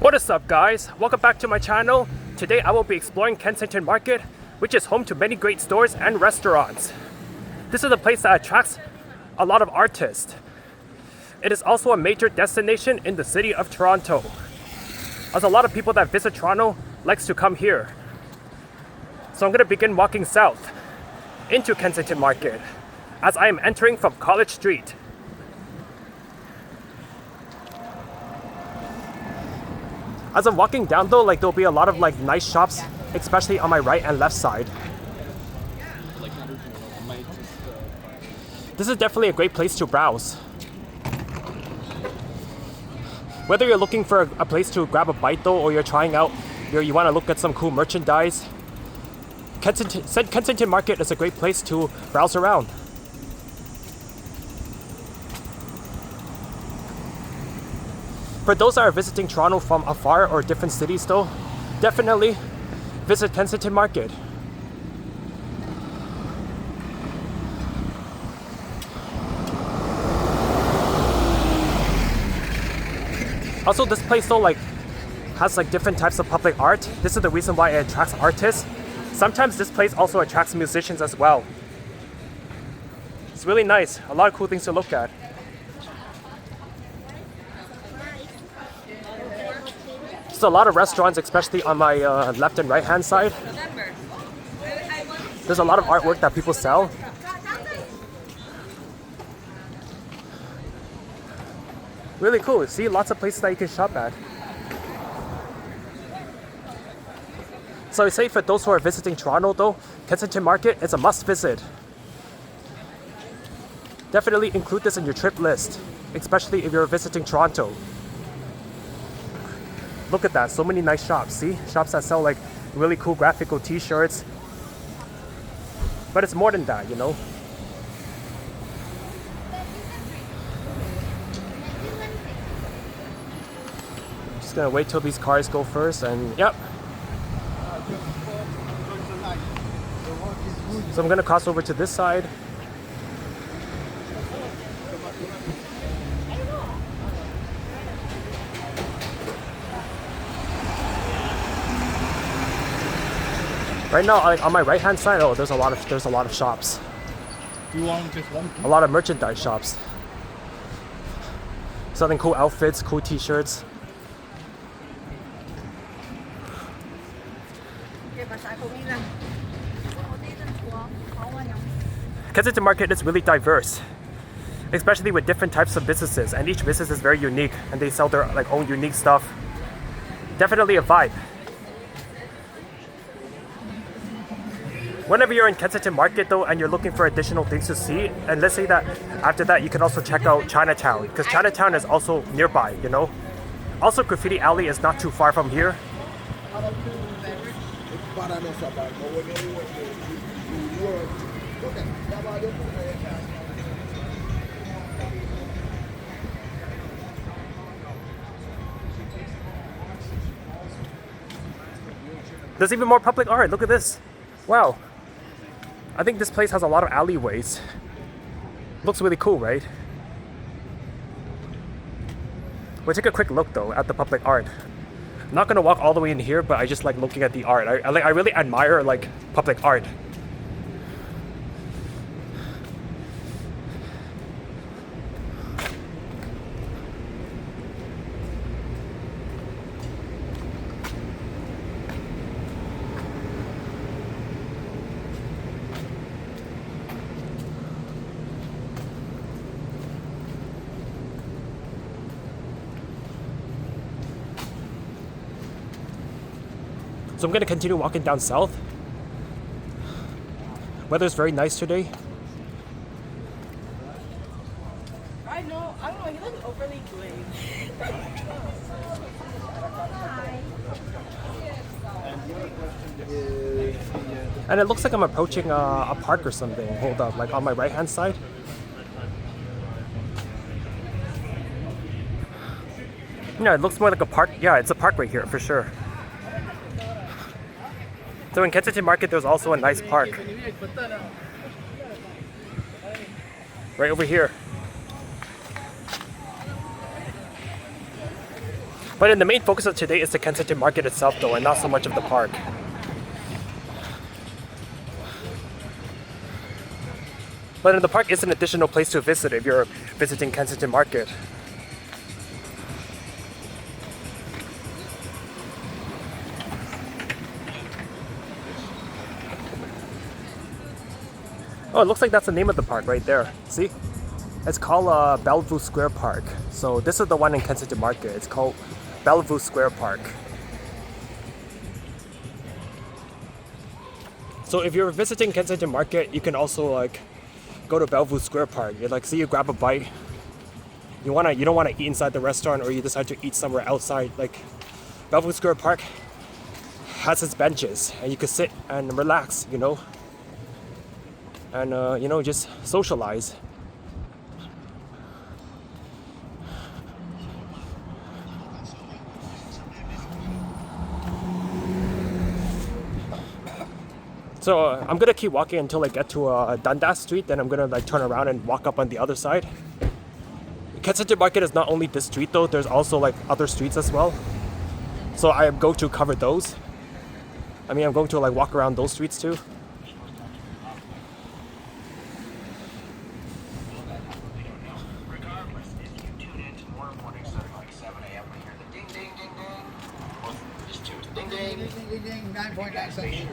What is up, guys? Welcome back to my channel. Today I will be exploring Kensington Market, which is home to many great stores and restaurants. This is a place that attracts a lot of artists. It is also a major destination in the city of Toronto, as a lot of people that visit Toronto likes to come here. So I'm going to begin walking south into Kensington Market as I am entering from College Street. As I'm walking down though, there'll be a lot of nice shops, especially on my right and left side. This is definitely a great place to browse. Whether you're looking for a place to grab a bite though, or you're trying out, you want to look at some cool merchandise, Kensington Market is a great place to browse around. For those that are visiting Toronto from afar or different cities though, definitely visit Kensington Market. Also, this place though has different types of public art. This is the reason why it attracts artists. Sometimes this place also attracts musicians as well. It's really nice. A lot of cool things to look at. There's a lot of restaurants, especially on my left and right hand side. There's a lot of artwork that people sell. Really cool. See, lots of places that you can shop at. So I say for those who are visiting Toronto though, Kensington Market is a must visit. Definitely include this in your trip list, especially if you're visiting Toronto. Look at that, so many nice shops, see? Shops that sell really cool graphical t-shirts. But it's more than that, you know? Just gonna wait till these cars go first and yep. So I'm gonna cross over to this side. Right now, on my right hand side, there's a lot of shops. You want just one? A lot of merchandise shops. Selling cool outfits, cool t-shirts. Kensington Market is really diverse, especially with different types of businesses, and each business is very unique, and they sell their own unique stuff. Definitely a vibe. Whenever you're in Kensington Market though and you're looking for additional things to see, and let's say that after that you can also check out Chinatown, because Chinatown is also nearby, you know. Also, Graffiti Alley is not too far from here. There's even more public art, look at this. Wow. I think this place has a lot of alleyways. Looks really cool, right? We'll take a quick look though at the public art. I'm not gonna walk all the way in here, but I just like looking at the art. I really admire public art. So I'm going to continue walking down south. Weather's very nice today. I don't know, he looks overly glazed. And it looks like I'm approaching a park or something. Hold up, on my right hand side. Yeah, it looks more like a park. Yeah, it's a park right here for sure. So in Kensington Market, there's also a nice park. Right over here. But in the main focus of today is the Kensington Market itself though, and not so much of the park. But in the park is an additional place to visit if you're visiting Kensington Market. Oh, it looks like that's the name of the park right there. See? It's called Bellevue Square Park. So this is the one in Kensington Market. It's called Bellevue Square Park. So if you're visiting Kensington Market, you can also like go to Bellevue Square Park. You you grab a bite. You don't wanna eat inside the restaurant, or you decide to eat somewhere outside. Like Bellevue Square Park has its benches, and you can sit and relax, and just socialize. So I'm gonna keep walking until I get to Dundas Street, then I'm gonna turn around and walk up on the other side. Kensington Market is not only this street though, there's also other streets as well. So I am going to cover those. I'm going to walk around those streets too. Ding, ding, ding, ding, ding, 9.9 seconds.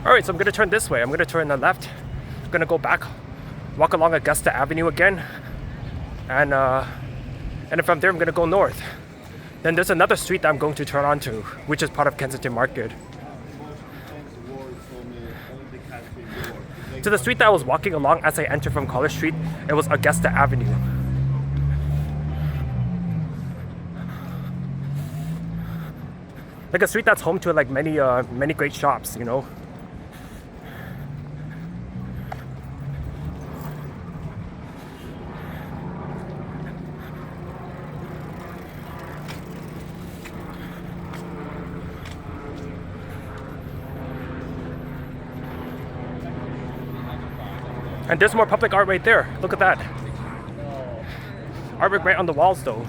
Alright, so I'm gonna turn this way. I'm gonna turn on the left. I'm gonna go back, walk along Augusta Avenue again, and then from there I'm gonna go north. Then there's another street that I'm going to turn onto, which is part of Kensington Market. To the street that I was walking along as I entered from College Street, it was Augusta Avenue. Like a street that's home to many great shops, And there's more public art right there. Look at that. Artwork right on the walls though.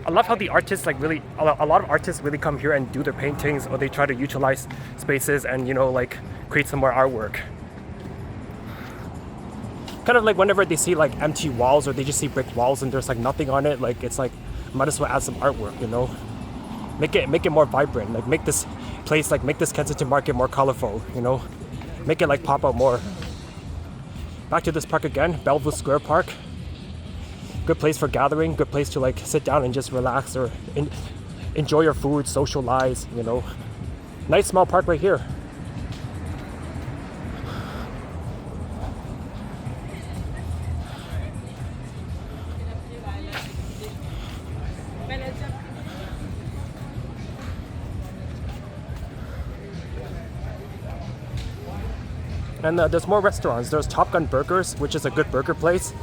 I love how the artists a lot of artists really come here and do their paintings, or they try to utilize spaces and create some more artwork. Kind of like whenever they see empty walls, or they just see brick walls and there's nothing on it, it's might as well add some artwork, Make it more vibrant, make this place, make this Kensington Market more colorful, Make it pop out more. Back to this park again, Bellevue Square Park. Good place for gathering, good place to sit down and just relax, or enjoy your food, socialize, Nice small park right here. And there's more restaurants. There's Top Gun Burgers, which is a good burger place.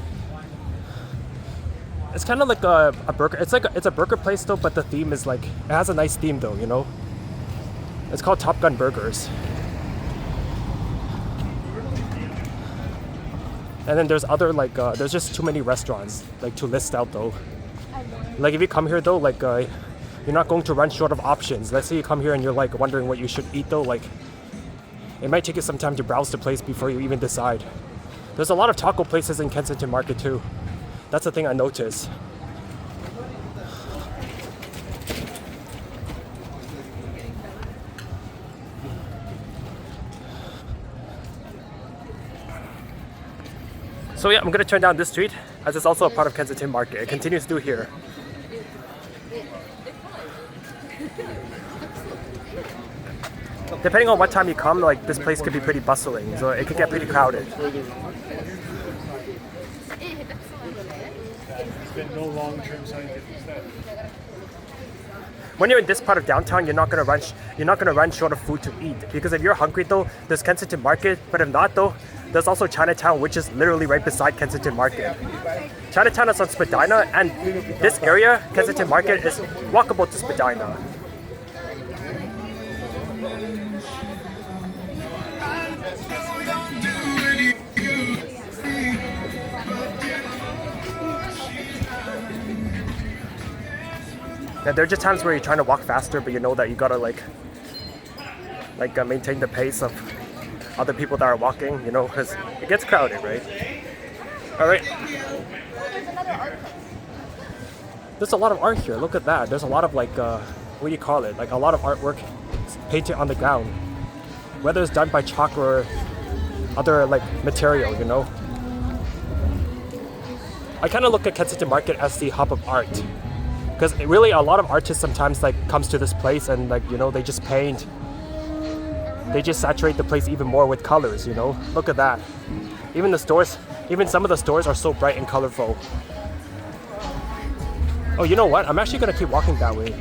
It's kind of like a burger. It's a burger place though, but the theme is it has a nice theme though, It's called Top Gun Burgers. And then there's other there's just too many restaurants to list out though. If you come here though, you're not going to run short of options. Let's say you come here and you're wondering what you should eat though, it might take you some time to browse the place before you even decide. There's a lot of taco places in Kensington Market too. That's the thing I noticed. So yeah, I'm gonna turn down this street, as it's also a part of Kensington Market. It continues through here. Depending on what time you come, this place could be pretty bustling, so it could get pretty crowded. It's been no long-term scientific study. When you're in this part of downtown, you're not gonna run short of food to eat. Because if you're hungry though, there's Kensington Market, but if not though, there's also Chinatown, which is literally right beside Kensington Market. Chinatown is on Spadina, and this area, Kensington Market, is walkable to Spadina. Yeah, there are just times where you're trying to walk faster, but you know that you gotta maintain the pace of other people that are walking, you know, because it gets crowded, right? All right. There's a lot of art here. Look at that. There's a lot of what do you call it? Like a lot of artwork painted on the ground, whether it's done by chalk or other like material, you know. I kind of look at Kensington Market as the hub of art, because really a lot of artists sometimes like comes to this place and like, you know, they just paint. They just saturate the place even more with colors, you know. Look at that. Even the stores, even some of the stores are so bright and colorful. Oh, you know what? I'm actually gonna keep walking that way.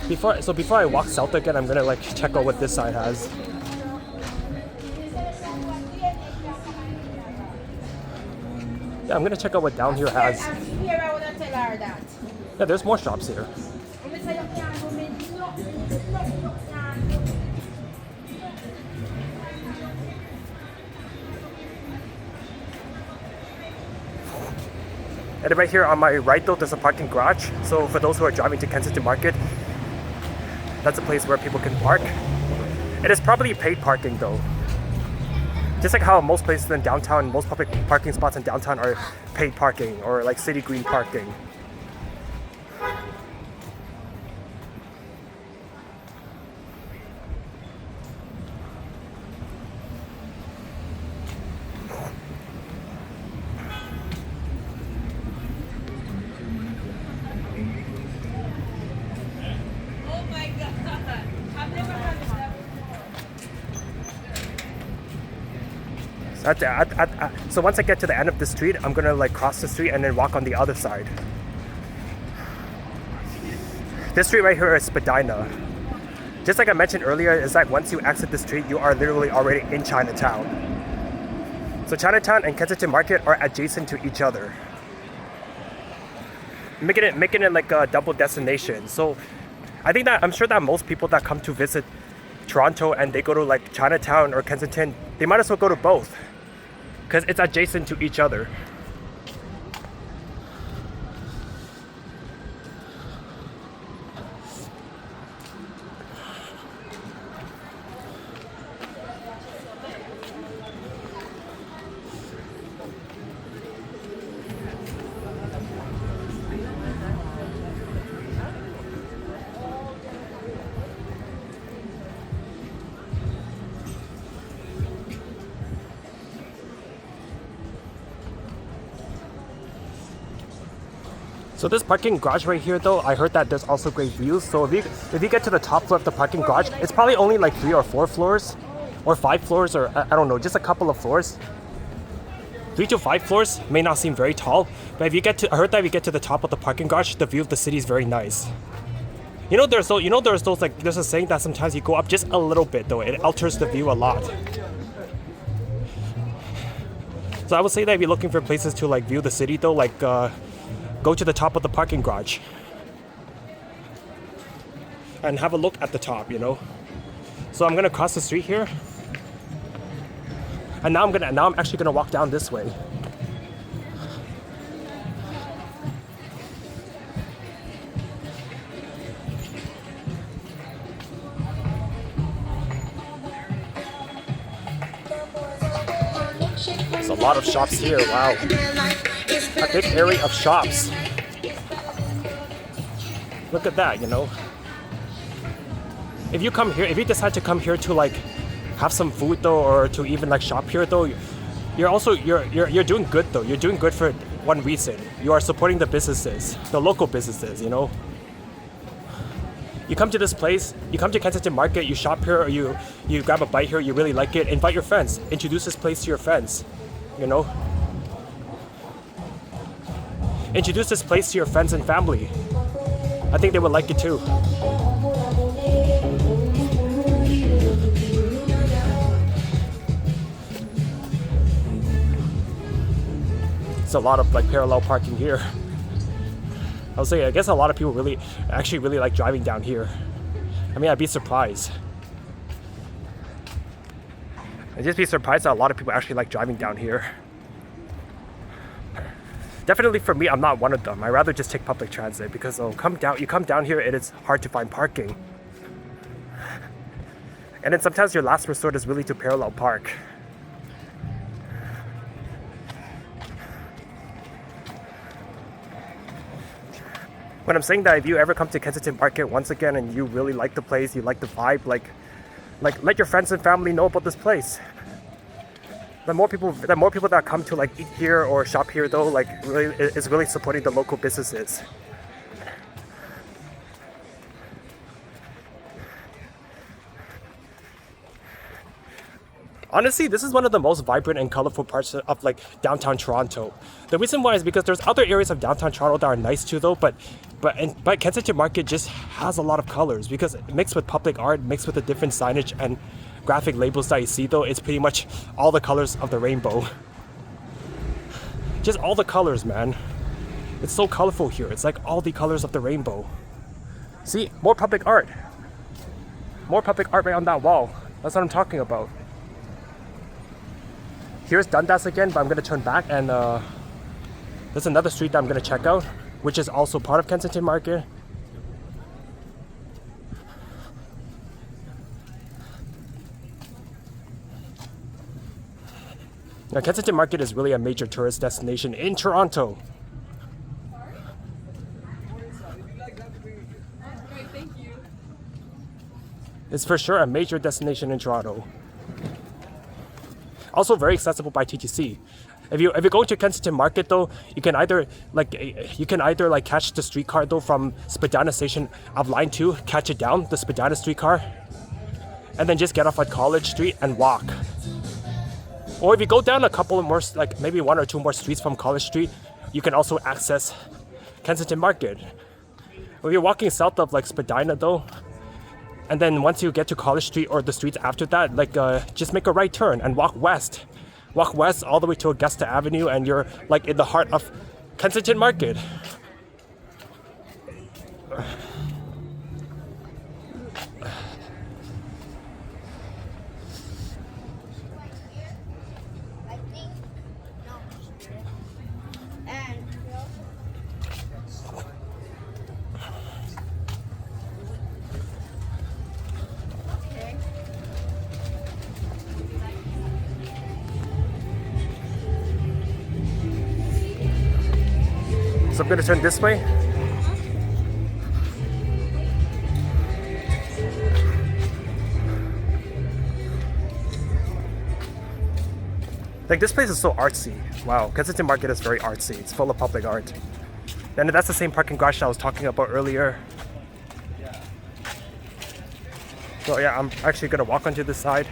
Before I walk south again, I'm gonna like check out what this side has. Yeah, I'm gonna check out what down here has. Yeah, there's more shops here. And right here on my right though, there's a parking garage. So for those who are driving to Kensington Market, that's a place where people can park. It is probably paid parking though. Just like how most places in downtown, most public parking spots in downtown are paid parking or like city green parking. So once I get to the end of the street, I'm gonna like cross the street and then walk on the other side. This street right here is Spadina. Just like I mentioned earlier, is that once you exit the street, you are literally already in Chinatown. So Chinatown and Kensington Market are adjacent to each other, making it like a double destination. So I'm sure that most people that come to visit Toronto and they go to like Chinatown or Kensington, they might as well go to both, because it's adjacent to each other. So this parking garage right here though, I heard that there's also great views. So if you get to the top floor of the parking garage, it's probably only like 3 or 4 floors or 5 floors, or I don't know, just a couple of floors. 3 to 5 floors may not seem very tall, but I heard that if you get to the top of the parking garage, the view of the city is very nice. There's a saying that sometimes you go up just a little bit though, it alters the view a lot. So I would say that if you're looking for places to like view the city though, like go to the top of the parking garage and have a look at the top, you know. So I'm gonna cross the street here, and now I'm actually gonna walk down this way. There's a lot of shops here. Wow. A big area of shops. Look at that, you know. If you decide to come here to like have some food though, or to even like shop here though, you're doing good though. You're doing good for one reason. You are supporting the businesses, the local businesses, you know. You come to this place, you come to Kensington Market, you shop here, or you grab a bite here, you really like it, invite your friends, introduce this place to your friends, you know. Introduce this place to your friends and family. I think they would like it too. It's a lot of like parallel parking here. I guess a lot of people really like driving down here. I mean, I'd be surprised. I'd just be surprised that a lot of people actually like driving down here. Definitely for me, I'm not one of them. I rather just take public transit because you come down here, it is hard to find parking. And then sometimes your last resort is really to parallel park. When I'm saying that, if you ever come to Kensington Market once again and you really like the place, you like the vibe, like let your friends and family know about this place. The more people that come to like eat here or shop here though, like really is really supporting the local businesses. Honestly, this is one of the most vibrant and colorful parts of like downtown Toronto. The reason why is because there's other areas of downtown Toronto that are nice too though, but Kensington Market just has a lot of colors because mixed with public art, mixed with the different signage and graphic labels that you see though, it's pretty much all the colors of the rainbow. Just all the colors, man. It's so colorful here. It's like all the colors of the rainbow. See, more public art. More public art right on that wall. That's what I'm talking about. Here's Dundas again, but I'm gonna turn back and there's another street that I'm gonna check out, which is also part of Kensington Market. Now, Kensington Market is really a major tourist destination in Toronto. It's for sure a major destination in Toronto. Also very accessible by TTC. If you're going to Kensington Market though, you can either catch the streetcar though from Spadina Station of Line 2, catch it down the Spadina streetcar, and then just get off at College Street and walk. Or if you go down a couple more, like maybe one or two more streets from College Street, you can also access Kensington Market. If you're walking south of like Spadina though, and then once you get to College Street or the streets after that, like just make a right turn and walk west. Walk west all the way to Augusta Avenue and you're like in the heart of Kensington Market. So I'm gonna turn this way. Like this place is so artsy. Wow, Kensington Market is very artsy. It's full of public art. And that's the same parking garage that I was talking about earlier. So yeah, I'm actually gonna walk onto this side.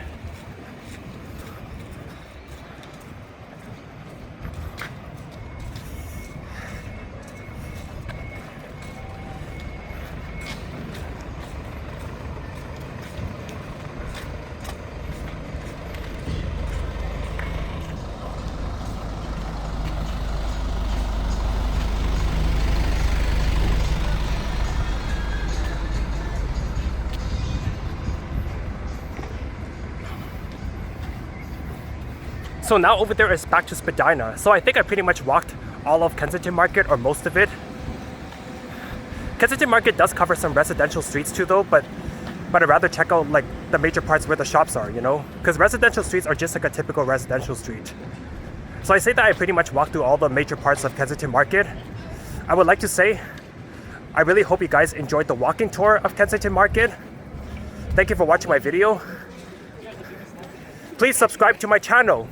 So now over there is back to Spadina. So I think I pretty much walked all of Kensington Market or most of it. Kensington Market does cover some residential streets too though, but I'd rather check out like the major parts where the shops are, you know? Because residential streets are just like a typical residential street. So I say that I pretty much walked through all the major parts of Kensington Market. I would like to say, I really hope you guys enjoyed the walking tour of Kensington Market. Thank you for watching my video. Please subscribe to my channel.